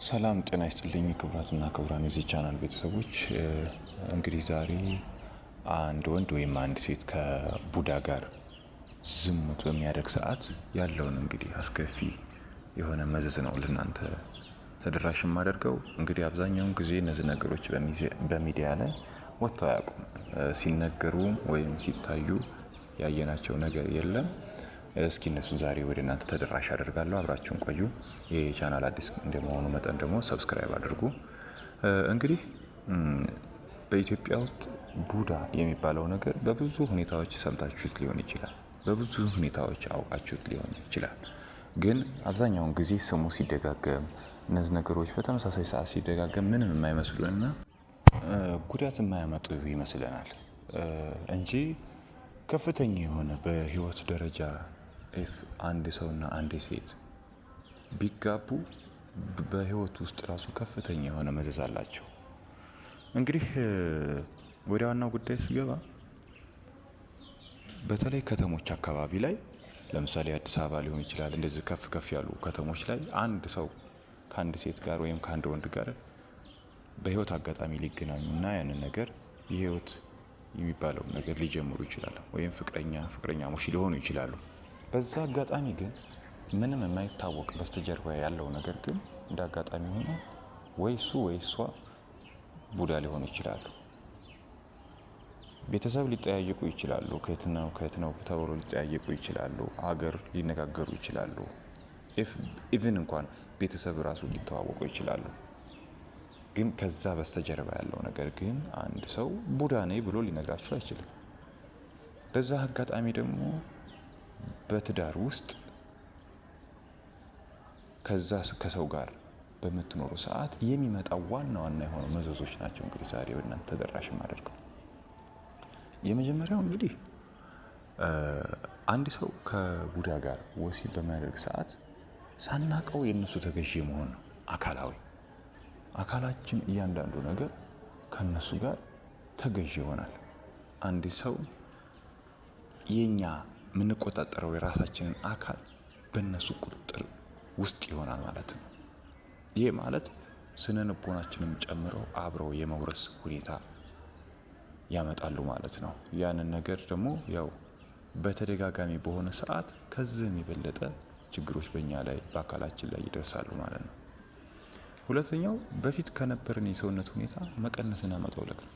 ሰላም ጤና ይስጥልኝ ክቡራትና ክቡራን የዚህ ቻናል ቤተሰቦች። እንግዲህ ዛሬ አንድ ወንድ ወይም አንድ ሴት ከቡዳ ጋር ዝሙት በሚያደርግ ሰዓት ያለውን እንግዲህ አስከፊ የሆነ መዘዝ ነው ለእናንተ ተደራሽ የማደርገው። እንግዲህ አብዛኛውን ጊዜ እነዚህ ነገሮች በሚዲያ ላይ ወጥተው አያውቁም። ሲነገሩ ወይም ሲታዩ ያየናቸው ነገር የለም። እስኪ እነሱን ዛሬ ወደ እናንተ ተደራሽ አደርጋለሁ። አብራችሁን ቆዩ። ይህ ቻናል አዲስ እንደመሆኑ መጠን ደግሞ ሰብስክራይብ አድርጉ። እንግዲህ በኢትዮጵያ ውስጥ ቡዳ የሚባለው ነገር በብዙ ሁኔታዎች ሰምታችሁት ሊሆን ይችላል። በብዙ ሁኔታዎች አውቃችሁት ሊሆን ይችላል። ግን አብዛኛውን ጊዜ ስሙ ሲደጋገም እነዚህ ነገሮች በተመሳሳይ ሰዓት ሲደጋገም ምንም የማይመስሉንና ጉዳት የማያመጡ ይመስለናል እንጂ ከፍተኛ የሆነ በህይወት ደረጃ አንድ ሰውና አንድ ሴት ቢጋቡ በህይወት ውስጥ ራሱ ከፍተኛ የሆነ መዘዝ አላቸው። እንግዲህ ወደ ዋናው ጉዳይ ስገባ በተለይ ከተሞች አካባቢ ላይ ለምሳሌ አዲስ አበባ ሊሆን ይችላል። እንደዚህ ከፍ ከፍ ያሉ ከተሞች ላይ አንድ ሰው ከአንድ ሴት ጋር ወይም ከአንድ ወንድ ጋር በህይወት አጋጣሚ ሊገናኙና ያንን ነገር የህይወት የሚባለው ነገር ሊጀምሩ ይችላሉ። ወይም ፍቅረኛሞች ሊሆኑ ይችላሉ። በዛ አጋጣሚ ግን ምንም የማይታወቅ በስተጀርባ ያለው ነገር ግን እንደ አጋጣሚ ሆኖ ወይ እሱ ወይ እሷ ቡዳ ሊሆኑ ይችላሉ። ቤተሰብ ሊጠያየቁ ይችላሉ። ከየት ነው ተብሎ ሊጠያየቁ ይችላሉ። ሀገር ሊነጋገሩ ይችላሉ። ኢቭን እንኳን ቤተሰብ ራሱ ሊተዋወቁ ይችላሉ። ግን ከዛ በስተጀርባ ያለው ነገር ግን አንድ ሰው ቡዳ ነኝ ብሎ ሊነግራችሁ አይችልም። በዛ አጋጣሚ ደግሞ በትዳር ውስጥ ከሰው ጋር በምትኖሩ ሰዓት የሚመጣው ዋና የሆኑ መዘዞች ናቸው። እንግዲህ ዛሬ ወደ እናንተ ተደራሽ የማደርገው የመጀመሪያው እንግዲህ አንድ ሰው ከቡዳ ጋር ወሲብ በሚያደርግ ሰዓት ሳናቀው የነሱ ተገዢ መሆን ነው። አካላችን እያንዳንዱ ነገር ከነሱ ጋር ተገዢ ይሆናል። አንድ ሰው የኛ የምንቆጣጠረው የራሳችንን አካል በእነሱ ቁጥጥር ውስጥ ይሆናል ማለት ነው። ይሄ ማለት ስነ ልቦናችንም ጨምረው አብረው የመውረስ ሁኔታ ያመጣሉ ማለት ነው። ያንን ነገር ደግሞ ያው በተደጋጋሚ በሆነ ሰዓት ከዚህም የበለጠ ችግሮች በእኛ ላይ በአካላችን ላይ ይደርሳሉ ማለት ነው። ሁለተኛው በፊት ከነበረን የሰውነት ሁኔታ መቀነስና መጠውለግ ነው።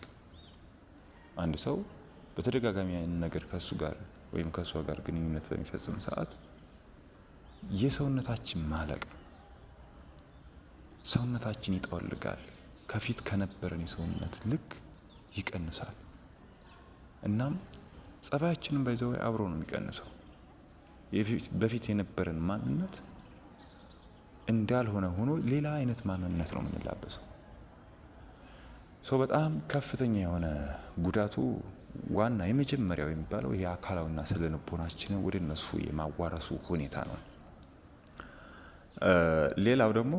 አንድ ሰው በተደጋጋሚ ያንን ነገር ከሱ ጋር ወይም ከሷ ጋር ግንኙነት በሚፈጽም ሰዓት የሰውነታችን ማለቅ፣ ሰውነታችን ይጠወልጋል። ከፊት ከነበረን የሰውነት ልክ ይቀንሳል። እናም ጸባያችንን ባይዘው አብሮ ነው የሚቀንሰው። በፊት የነበረን ማንነት እንዳልሆነ ሆኖ ሌላ አይነት ማንነት ነው የምንላበሰው። በጣም ከፍተኛ የሆነ ጉዳቱ ዋና የመጀመሪያው የሚባለው የአካላዊና ስነ ልቦናችንን ወደ እነሱ የማዋረሱ ሁኔታ ነው። ሌላው ደግሞ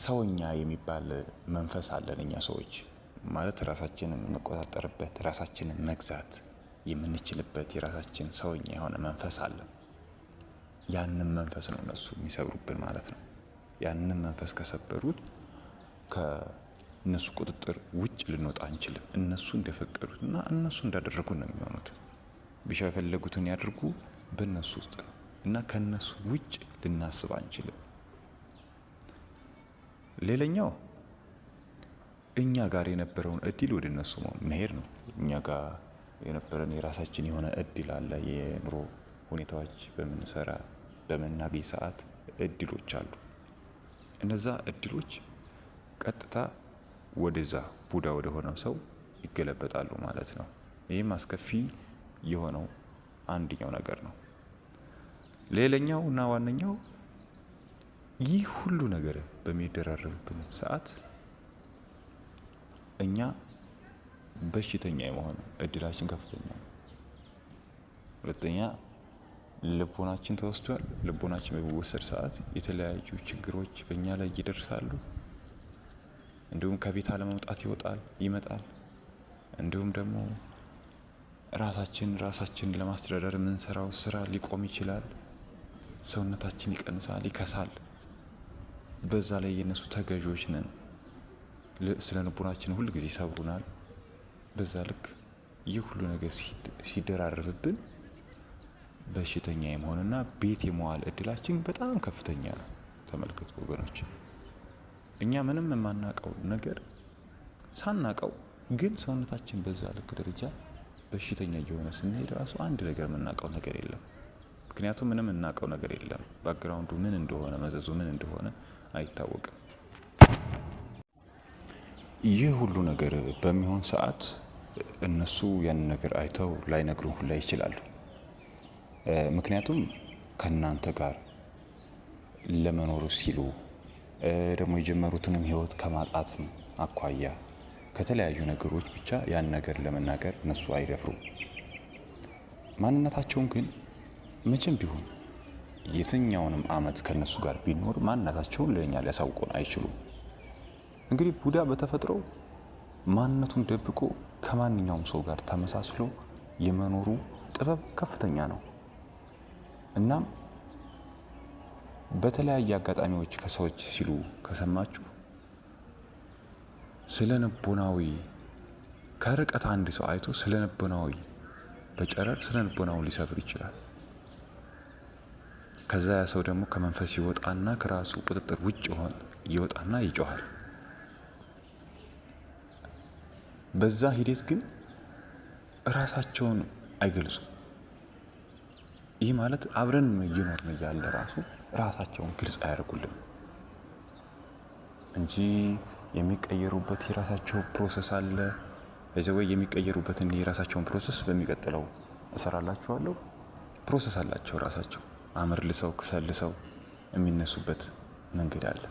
ሰውኛ የሚባል መንፈስ አለን እኛ ሰዎች ማለት ራሳችንን የምንቆጣጠርበት ራሳችንን መግዛት የምንችልበት የራሳችን ሰውኛ የሆነ መንፈስ አለ። ያንን መንፈስ ነው እነሱ የሚሰብሩብን ማለት ነው። ያንን መንፈስ ከሰበሩት ከእነሱ ቁጥጥር ውጭ ልንወጣ አንችልም። እነሱ እንደፈቀዱትና እነሱ እንዳደረጉን ነው የሚሆኑት። ቢሻ የፈለጉትን ያድርጉ በእነሱ ውስጥ ነው እና ከእነሱ ውጭ ልናስብ አንችልም። ሌላኛው እኛ ጋር የነበረውን እድል ወደ እነሱ መሄድ ነው። እኛ ጋር የነበረን የራሳችን የሆነ እድል አለ። የኑሮ ሁኔታዎች በምንሰራ በምናገኝ ሰዓት እድሎች አሉ። እነዛ እድሎች ቀጥታ ወደዛ ቡዳ ወደ ሆነው ሰው ይገለበጣሉ ማለት ነው። ይህም አስከፊ የሆነው አንደኛው ነገር ነው። ሌላኛው እና ዋነኛው ይህ ሁሉ ነገር በሚደራረብብን ሰዓት እኛ በሽተኛ የመሆን እድላችን ከፍተኛ ነው። ሁለተኛ ልቦናችን ተወስዷል። ልቦናችን በሚወሰድ ሰዓት የተለያዩ ችግሮች በእኛ ላይ ይደርሳሉ። እንዲሁም ከቤት አለመውጣት ይመጣል። እንዲሁም ደግሞ ራሳችን ለማስተዳደር የምንሰራው ስራ ሊቆም ይችላል። ሰውነታችን ይቀንሳል፣ ይከሳል። በዛ ላይ የነሱ ተገዦች ነን። ስለ ልቦናችን ሁል ጊዜ ይሰብሩናል። በዛ ልክ ይህ ሁሉ ነገር ሲደራረብብን በሽተኛ የመሆንና ቤት የመዋል እድላችን በጣም ከፍተኛ ነው። ተመልከቱ ወገኖች፣ እኛ ምንም የማናውቀው ነገር ሳናውቀው ግን ሰውነታችን በዛ ልክ ደረጃ በሽተኛ እየሆነ ስንሄድ ራሱ አንድ ነገር የምናውቀው ነገር የለም። ምክንያቱም ምንም የምናውቀው ነገር የለም። ባክግራውንዱ ምን እንደሆነ መዘዙ ምን እንደሆነ አይታወቅም። ይህ ሁሉ ነገር በሚሆን ሰዓት እነሱ ያንን ነገር አይተው ላይነግሩን ሁላ ይችላሉ። ምክንያቱም ከእናንተ ጋር ለመኖር ሲሉ ደግሞ የጀመሩትንም ህይወት ከማጣት አኳያ ከተለያዩ ነገሮች ብቻ ያን ነገር ለመናገር እነሱ አይደፍሩም። ማንነታቸውን ግን መቼም ቢሆን የትኛውንም አመት ከነሱ ጋር ቢኖር ማንነታቸውን ለኛ ሊያሳውቁን አይችሉም። እንግዲህ ቡዳ በተፈጥሮ ማንነቱን ደብቆ ከማንኛውም ሰው ጋር ተመሳስሎ የመኖሩ ጥበብ ከፍተኛ ነው። እናም በተለያየ አጋጣሚዎች ከሰዎች ሲሉ ከሰማችሁ ስለ ልቦናዊ ከርቀት አንድ ሰው አይቶ ስለ ልቦናዊ በጨረር ስለ ልቦናው ሊሰብር ይችላል። ከዛ ያ ሰው ደግሞ ከመንፈስ ይወጣና ከራሱ ቁጥጥር ውጭ ይወጣና ይጮሃል። በዛ ሂደት ግን ራሳቸውን አይገልጹም። ይህ ማለት አብረን እየኖርን እያለ ራሳቸውን ግልጽ አያደርጉልን እንጂ የሚቀየሩበት የራሳቸው ፕሮሰስ አለ። በዚህ የሚቀየሩበትን የራሳቸውን ፕሮሰስ በሚቀጥለው እሰራላችኋለሁ። ፕሮሰስ አላቸው ራሳቸው አመርልሰው ክሰልሰው የሚነሱበት መንገድ አለ።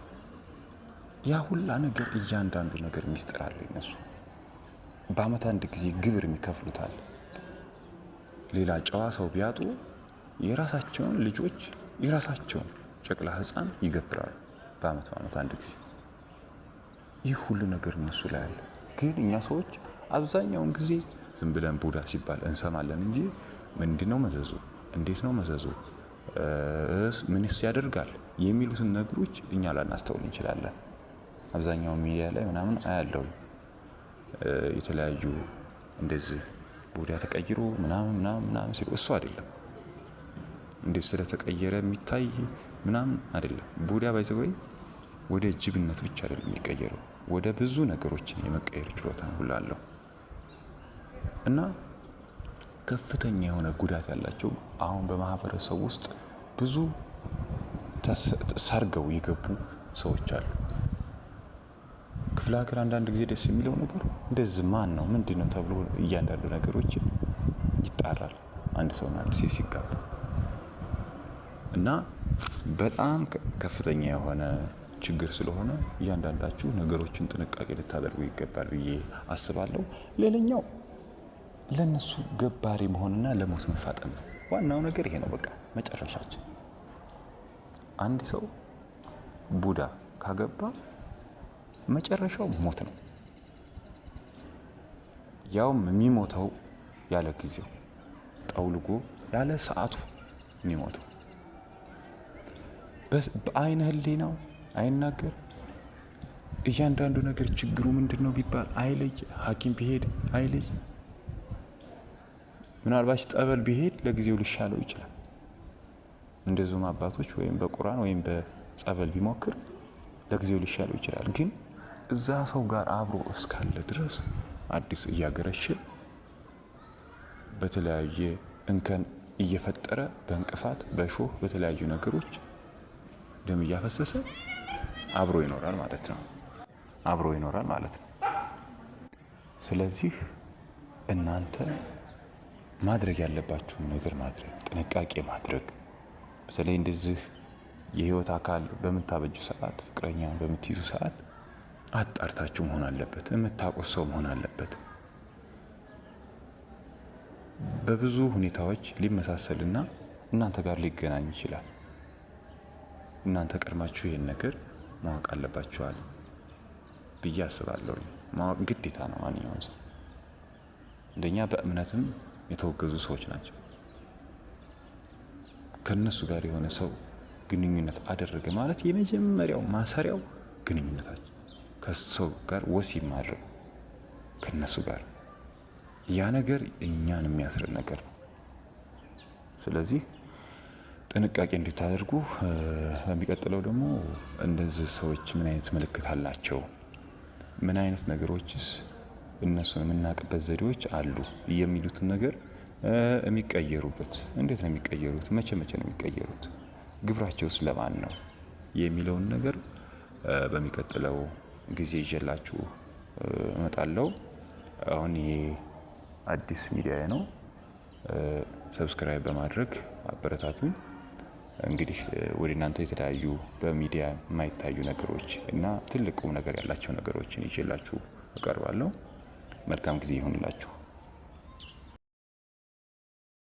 ያ ሁላ ነገር እያንዳንዱ ነገር ሚስጥር አለ። እነሱ በአመት አንድ ጊዜ ግብር የሚከፍሉታል። ሌላ ጨዋ ሰው ቢያጡ የራሳቸውን ልጆች የራሳቸውን ጨቅላ ህፃን ይገብራሉ በአመት አንድ ጊዜ። ይህ ሁሉ ነገር እነሱ ላይ አለ። ግን እኛ ሰዎች አብዛኛውን ጊዜ ዝም ብለን ቡዳ ሲባል እንሰማለን እንጂ ምንድነው መዘዙ፣ እንዴት ነው መዘዙ፣ ምንስ ያደርጋል የሚሉትን ነገሮች እኛ ላናስተውል እንችላለን። አብዛኛው ሚዲያ ላይ ምናምን አያለው የተለያዩ እንደዚህ ቡዳ ተቀይሮ ምናምን ሲሉ እሱ አይደለም። እንዴት ስለተቀየረ የሚታይ ምናምን አይደለም። ቡዳ ባይዘወይ ወደ ጅብነት ብቻ አይደለም የሚቀየረው፣ ወደ ብዙ ነገሮችን የመቀየር ችሎታ ሁሉ አለው። እና ከፍተኛ የሆነ ጉዳት ያላቸው አሁን በማህበረሰብ ውስጥ ብዙ ሰርገው የገቡ ሰዎች አሉ። ክፍለ ሀገር አንዳንድ ጊዜ ደስ የሚለው ነገር እንደዚህ ማን ነው ምንድነው ተብሎ እያንዳንዱ ነገሮች ይጣራል። አንድ ሰውና አንድ ሴት ሲጋቡ እና በጣም ከፍተኛ የሆነ ችግር ስለሆነ እያንዳንዳችሁ ነገሮችን ጥንቃቄ ልታደርጉ ይገባል ብዬ አስባለሁ። ሌላኛው ለነሱ ገባሪ መሆንና ለሞት መፋጠን ነው። ዋናው ነገር ይሄ ነው። በቃ መጨረሻችን አንድ ሰው ቡዳ ካገባ መጨረሻው ሞት ነው። ያውም የሚሞተው ያለ ጊዜው ጠውልጎ ያለ ሰዓቱ የሚሞተው በአይነ ህሊናው አይናገር። እያንዳንዱ ነገር ችግሩ ምንድነው ቢባል አይለይ። ሐኪም ቢሄድ አይለይ። ምናልባት ጠበል ቢሄድ ለጊዜው ሊሻለው ይችላል። እንደዚሁም አባቶች ወይም በቁርአን ወይም በጸበል ቢሞክር ለጊዜው ሊሻለው ይችላል። ግን እዛ ሰው ጋር አብሮ እስካለ ድረስ አዲስ እያገረሸ በተለያየ እንከን እየፈጠረ በእንቅፋት በሾህ በተለያዩ ነገሮች ደም እያፈሰሰ አብሮ ይኖራል ማለት ነው። ስለዚህ እናንተ ማድረግ ያለባችሁን ነገር ማድረግ፣ ጥንቃቄ ማድረግ። በተለይ እንደዚህ የህይወት አካል በምታበጁ ሰዓት፣ ፍቅረኛ በምትይዙ ሰዓት አጣርታችሁ መሆን አለበት። የምታውቁት ሰው መሆን አለበት። በብዙ ሁኔታዎች ሊመሳሰልና እናንተ ጋር ሊገናኝ ይችላል። እናንተ ቀድማችሁ ይሄን ነገር ማወቅ አለባችኋል ብዬ አስባለሁ። ማወቅ ግዴታ ነው። ማንኛውም ሰው እንደኛ በእምነትም የተወገዙ ሰዎች ናቸው። ከነሱ ጋር የሆነ ሰው ግንኙነት አደረገ ማለት የመጀመሪያው ማሰሪያው ግንኙነታችን ከሰው ጋር ወሲብ ማድረግ ከነሱ ጋር ያ ነገር እኛን የሚያስር ነገር ነው። ስለዚህ ጥንቃቄ እንድታደርጉ። በሚቀጥለው ደግሞ እንደዚህ ሰዎች ምን አይነት ምልክት አላቸው፣ ምን አይነት ነገሮችስ እነሱን የምናውቅበት ዘዴዎች አሉ የሚሉትን ነገር የሚቀየሩበት እንዴት ነው የሚቀየሩት፣ መቼ ነው የሚቀየሩት፣ ግብራቸውስ ለማን ነው የሚለውን ነገር በሚቀጥለው ጊዜ ይዤላችሁ እመጣለሁ። አሁን ይሄ አዲስ ሚዲያ ነው። ሰብስክራይብ በማድረግ አበረታቱኝ። እንግዲህ ወደ እናንተ የተለያዩ በሚዲያ የማይታዩ ነገሮች እና ትልቅ ቁም ነገር ያላቸው ነገሮችን ይዤላችሁ እቀርባለሁ። መልካም ጊዜ ይሁንላችሁ።